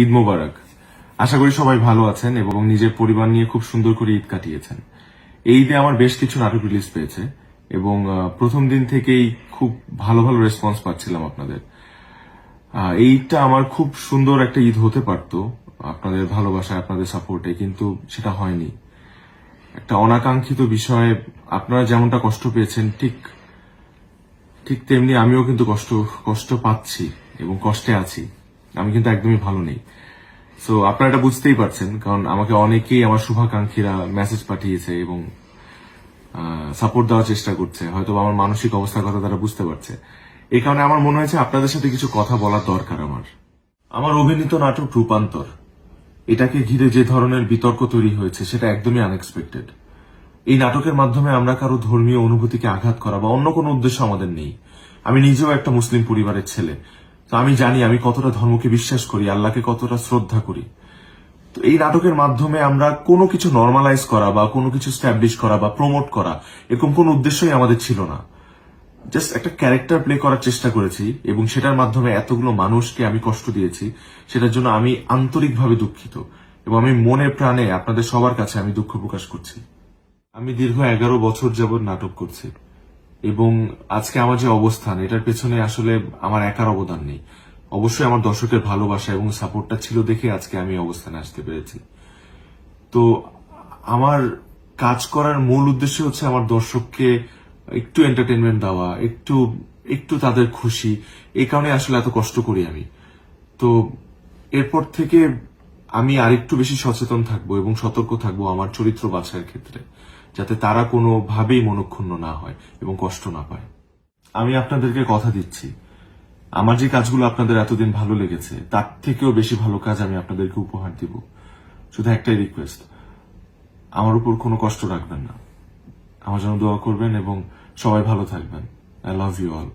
ঈদ মোবারক। আশা করি সবাই ভালো আছেন এবং নিজের পরিবার নিয়ে খুব সুন্দর করে ঈদ কাটিয়েছেন। এই ঈদে আমার বেশ কিছু নাটক রিলিজ পেয়েছে এবং প্রথম দিন থেকেই খুব ভালো ভালো রেসপন্স পাচ্ছিলাম আপনাদের। এই ঈদটা আমার খুব সুন্দর একটা ঈদ হতে পারতো আপনাদের ভালোবাসায়, আপনাদের সাপোর্টে, কিন্তু সেটা হয়নি। একটা অনাকাঙ্ক্ষিত বিষয়ে আপনারা যেমনটা কষ্ট পেয়েছেন ঠিক তেমনি আমিও কিন্তু কষ্ট পাচ্ছি এবং কষ্টে আছি। আমি কিন্তু একদমই ভালো নেই। সো আপনারা এটা বুঝতেই পারছেন, কারণ আমাকে অনেকেই আমার শুভাকাঙ্ক্ষীরা মেসেজ পাঠিয়েছে এবং সাপোর্ট দেওয়ার চেষ্টা করছে। হয়তো আমার মানসিক অবস্থার কথা তারা বুঝতে পারছে। এই কারণে আমার মনে হয়েছে আপনাদের সাথে কিছু কথা বলার দরকার। আমার অভিনীত নাটক রূপান্তর, এটাকে ঘিরে যে ধরনের বিতর্ক তৈরি হয়েছে সেটা একদমই আনএক্সপেক্টেড। এই নাটকের মাধ্যমে আমরা কারো ধর্মীয় অনুভূতিকে আঘাত করা বা অন্য কোনো উদ্দেশ্য আমাদের নেই। আমি নিজেও একটা মুসলিম পরিবারের ছেলে, তো আমি জানি আমি কতটা ধর্মকে বিশ্বাস করি, আল্লাহকে কতটা শ্রদ্ধা করি। তো এই নাটকের মাধ্যমে আমরা কোনো কিছু নর্মালাইজ করা বা কোনো কিছু স্ট্যাবলিশ করা বা প্রমোট করা, এরকম কোনো উদ্দেশ্যই আমাদের ছিল না। জাস্ট একটা ক্যারেক্টার প্লে করার চেষ্টা করেছি এবং সেটার মাধ্যমে এতগুলো মানুষকে আমি কষ্ট দিয়েছি, সেটার জন্য আমি আন্তরিকভাবে দুঃখিত এবং আমি মনে প্রাণে আপনাদের সবার কাছে আমি দুঃখ প্রকাশ করছি। আমি দীর্ঘ 11 বছর যাবৎ নাটক করছি এবং আজকে আমার যে অবস্থান, এটার পেছনে আসলে আমার একার অবদান নেই। অবশ্যই আমার দর্শকের ভালোবাসা এবং সাপোর্টটা ছিল দেখে আজকে আমি অবস্থানে আসতে পেরেছি। তো আমার কাজ করার মূল উদ্দেশ্য হচ্ছে আমার দর্শককে একটু এন্টারটেনমেন্ট দেওয়া, একটু তাদের খুশি। এই কারণে আসলে এত কষ্ট করি আমি। তো এরপর থেকে আমি আরেকটু বেশি সচেতন থাকবো এবং সতর্ক থাকবো আমার চরিত্র বাছাইয়ের ক্ষেত্রে, যাতে তারা কোনোভাবেই মনক্ষুণ্ণ না হয় এবং কষ্ট না পায়। আমি আপনাদেরকে কথা দিচ্ছি, আমার যে কাজগুলো আপনাদের এতদিন ভালো লেগেছে তার থেকেও বেশি ভালো কাজ আমি আপনাদেরকে উপহার দিব। শুধু একটাই রিকোয়েস্ট, আমার উপর কোনো কষ্ট রাখবেন না, আমার জন্য দোয়া করবেন এবং সবাই ভালো থাকবেন। I love you all.